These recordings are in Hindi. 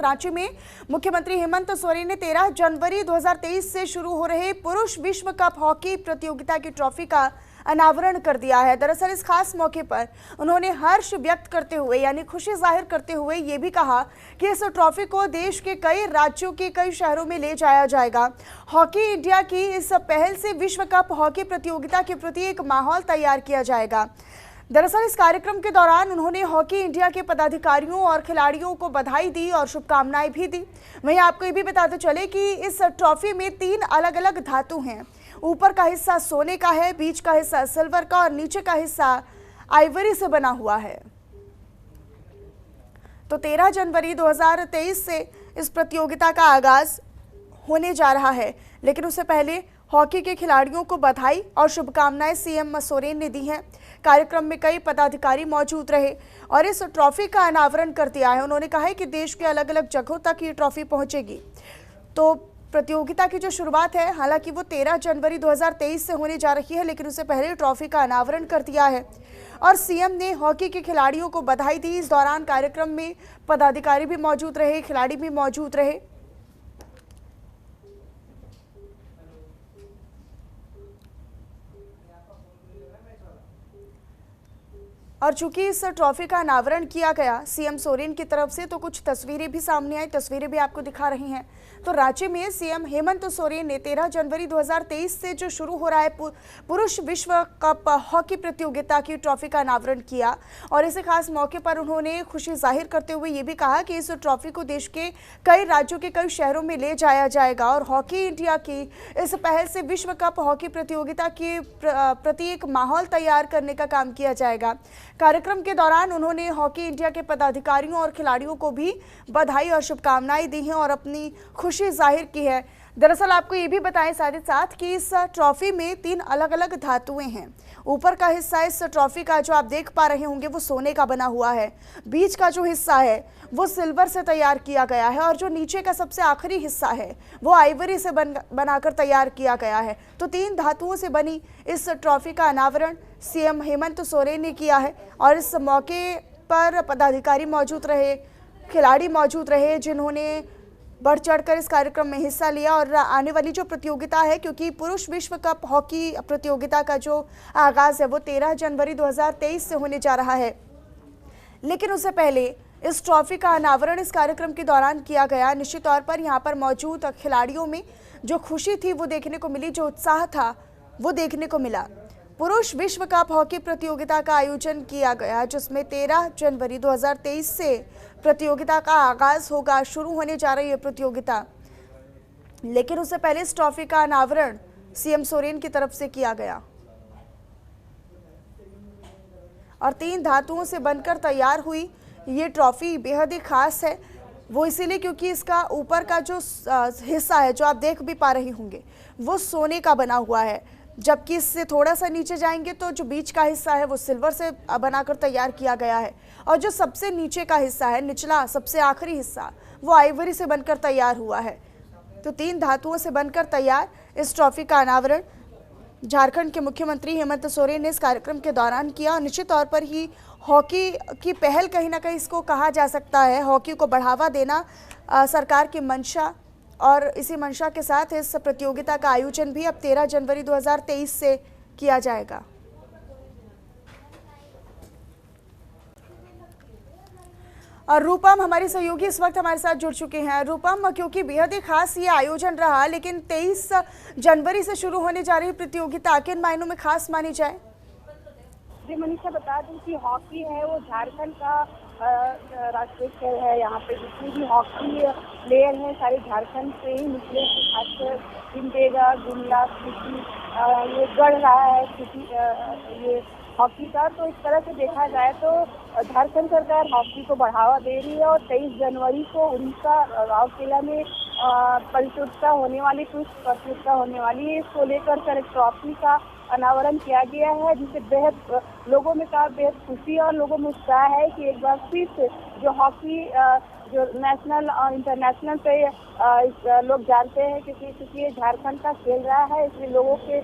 रांची में मुख्यमंत्री हेमंत सोरेन ने 13 जनवरी 2023 से शुरू हो रहे पुरुष विश्व कप हॉकी प्रतियोगिता की ट्रॉफी का अनावरण कर दिया है। दरअसल इस खास मौके पर उन्होंने हर्ष व्यक्त करते हुए यानी खुशी जाहिर करते हुए ये भी कहा कि इस ट्रॉफी को देश के कई राज्यों के कई शहरों में ले जाया जाएगा। हॉकी इंडिया की इस पहल से विश्व कप हॉकी प्रतियोगिता के प्रति एक माहौल तैयार किया जाएगा। दरअसल इस कार्यक्रम के दौरान उन्होंने हॉकी इंडिया के पदाधिकारियों और खिलाड़ियों को बधाई दी और शुभकामनाएं भी दी। वहीं आपको ये भी बताते चले कि इस ट्रॉफी में 3 अलग अलग धातु हैं। ऊपर का हिस्सा सोने का है, बीच का हिस्सा सिल्वर का और नीचे का हिस्सा आइवरी से बना हुआ है। तो 13 जनवरी 2023 से इस प्रतियोगिता का आगाज होने जा रहा है, लेकिन उससे पहले हॉकी के खिलाड़ियों को बधाई और शुभकामनाएं सीएम सोरेन ने दी हैं। कार्यक्रम में कई पदाधिकारी मौजूद रहे और इस ट्रॉफी का अनावरण कर दिया है। उन्होंने कहा है कि देश के अलग अलग जगहों तक ये ट्रॉफी पहुंचेगी। तो प्रतियोगिता की जो शुरुआत है, हालांकि वो 13 जनवरी 2023 से होने जा रही है, लेकिन उससे पहले ट्रॉफी का अनावरण कर दिया है और सीएम ने हॉकी के खिलाड़ियों को बधाई दी। इस दौरान कार्यक्रम में पदाधिकारी भी मौजूद रहे, खिलाड़ी भी मौजूद रहे। और चूंकि इस ट्रॉफी का अनावरण किया गया सीएम सोरेन की तरफ से, तो कुछ तस्वीरें भी सामने आई, तस्वीरें भी आपको दिखा रही हैं। तो रांची में सीएम हेमंत सोरेन ने 13 जनवरी 2023 से जो शुरू हो रहा है पुरुष विश्व कप हॉकी प्रतियोगिता की ट्रॉफी का अनावरण किया और इस खास मौके पर उन्होंने खुशी जाहिर करते हुए ये भी कहा कि इस ट्रॉफी को देश के कई राज्यों के कई शहरों में ले जाया जाएगा और हॉकी इंडिया की इस पहल से विश्व कप हॉकी प्रतियोगिता के प्रति एक माहौल तैयार करने का काम किया जाएगा। कार्यक्रम के दौरान उन्होंने हॉकी इंडिया के पदाधिकारियों और खिलाड़ियों को भी बधाई और शुभकामनाएं दी हैं और अपनी खुशी जाहिर की है। दरअसल आपको ये भी बताएं साथ ही साथ कि इस ट्रॉफी में 3 अलग अलग धातुएं हैं। ऊपर का हिस्सा इस ट्रॉफी का जो आप देख पा रहे होंगे वो सोने का बना हुआ है, बीच का जो हिस्सा है वो सिल्वर से तैयार किया गया है और जो नीचे का सबसे आखिरी हिस्सा है वो आइवरी से बनाकर तैयार किया गया है। तो 3 धातुओं से बनी इस ट्रॉफी का अनावरण सीएम हेमंत सोरेन ने किया है और इस मौके पर पदाधिकारी मौजूद रहे, खिलाड़ी मौजूद रहे जिन्होंने बढ़ चढ़कर इस कार्यक्रम में हिस्सा लिया। और आने वाली जो प्रतियोगिता है, क्योंकि पुरुष विश्व कप हॉकी प्रतियोगिता का जो आगाज़ है वो 13 जनवरी 2023 से होने जा रहा है, लेकिन उससे पहले इस ट्रॉफी का अनावरण इस कार्यक्रम के दौरान किया गया। निश्चित तौर पर यहाँ पर मौजूद खिलाड़ियों में जो खुशी थी वो देखने को मिली, जो उत्साह था वो देखने को मिला। पुरुष विश्व कप हॉकी प्रतियोगिता का आयोजन किया गया जिसमें 13 जनवरी 2023 से प्रतियोगिता का आगाज होगा, शुरू होने जा रही है प्रतियोगिता, लेकिन उससे पहले इस ट्रॉफी का अनावरण सीएम सोरेन की तरफ से किया गया और 3 धातुओं से बनकर तैयार हुई ये ट्रॉफी बेहद ही खास है। वो इसीलिए क्योंकि इसका ऊपर का जो हिस्सा है, जो आप देख भी पा रहे होंगे, वो सोने का बना हुआ है, जबकि इससे थोड़ा सा नीचे जाएंगे तो जो बीच का हिस्सा है वो सिल्वर से बनाकर तैयार किया गया है और जो सबसे नीचे का हिस्सा है, निचला सबसे आखिरी हिस्सा, वो आइवरी से बनकर तैयार हुआ है। तो 3 धातुओं से बनकर तैयार इस ट्रॉफी का अनावरण झारखंड के मुख्यमंत्री हेमंत सोरेन ने इस कार्यक्रम के दौरान किया और निश्चित तौर पर ही हॉकी की पहल कहीं ना कहीं इसको कहा जा सकता है। हॉकी को बढ़ावा देना सरकार की मंशा और इसी मंशा के साथ इस प्रतियोगिता का आयोजन भी अब 13 जनवरी 2023 से किया जाएगा। और रूपम हमारी सहयोगी इस वक्त हमारे साथ जुड़ चुके हैं। रूपम, क्योंकि बेहद ही खास ये आयोजन रहा, लेकिन 23 जनवरी से शुरू होने जा रही प्रतियोगिता किन मायनों में खास मानी जाए? जी मनीषा, बता दूं कि हॉकी है वो झारखंड का राष्ट्रीय खेल है। यहाँ पे जितनी भी हॉकी प्लेयर हैं सारे झारखंड से ही निकले, खासकर सिमडेगा, गुमला, सिटी ये गढ़ रहा है सिटी ये हॉकी का। तो इस तरह से देखा जाए तो झारखंड सरकार हॉकी को बढ़ावा दे रही है और 23 जनवरी को उड़ीसा राउरकेला में प्रतियोगिता होने वाली, प्रतियोगिता होने वाली है। इसको लेकर सर एक ट्रॉफी का अनावरण किया गया है, जिससे बेहद लोगों में बेहद खुशी और लोगों में उत्साह है कि एक बार फिर से जो हॉकी जो नेशनल और इंटरनेशनल पे लोग जानते हैं, क्योंकि ये झारखंड का खेल रहा है, इसलिए लोगों के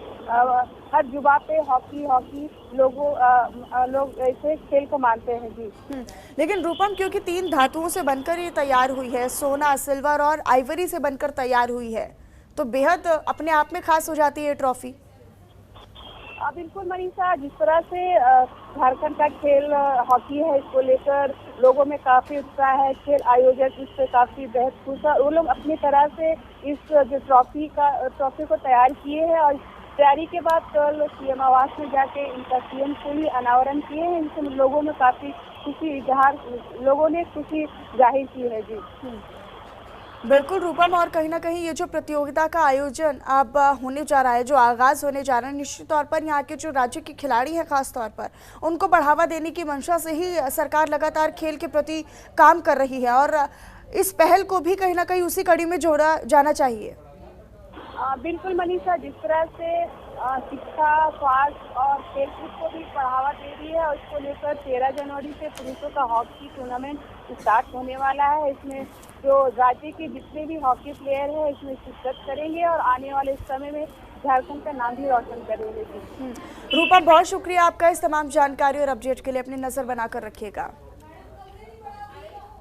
हर जुबा पे हॉकी हॉकी लोग ऐसे खेल को मानते हैं जी। लेकिन रूपम, क्योंकि 3 धातुओं से बनकर ये तैयार हुई है, सोना, सिल्वर और आइवरी से बनकर तैयार हुई है, तो बेहद अपने आप में खास हो जाती है ये ट्रॉफी। बिल्कुल मनीषा, जिस तरह से झारखंड का खेल हॉकी है, इसको लेकर लोगों में काफी उत्साह है। खेल आयोजक इससे काफी बेहद खुश है। वो लोग अपनी तरह से इस जो ट्रॉफी को तैयार किए हैं और तैयारी के बाद कल सीएम आवास में जाके इनका सीएम से ही अनावरण किए हैं। इनसे लोगों में काफी लोगों ने खुशी जाहिर की है जी। बिल्कुल रूपम, और कहीं ना कहीं ये जो प्रतियोगिता का आयोजन अब होने जा रहा है, जो आगाज होने जा रहा है, निश्चित तौर पर यहाँ के जो राज्य के खिलाड़ी हैं खास तौर पर उनको बढ़ावा देने की मंशा से ही सरकार लगातार खेल के प्रति काम कर रही है, और इस पहल को भी कहीं ना कहीं उसी कड़ी में जोड़ा जाना चाहिए। बिल्कुल मनीषा, जिस तरह से शिक्षा, स्वास्थ्य और खेलकूद को भी बढ़ावा दे रही है, और इसको लेकर 13 जनवरी से पुरुषों का हॉकी टूर्नामेंट स्टार्ट होने वाला है। इसमें जो राज्य के जितने भी हॉकी प्लेयर हैं इसमें शिरकत करेंगे और आने वाले समय में झारखंड का नाम भी रोशन करेंगे। रूपा, बहुत शुक्रिया आपका इस तमाम जानकारी और अपडेट के लिए। अपनी नज़र बनाकर रखिएगा।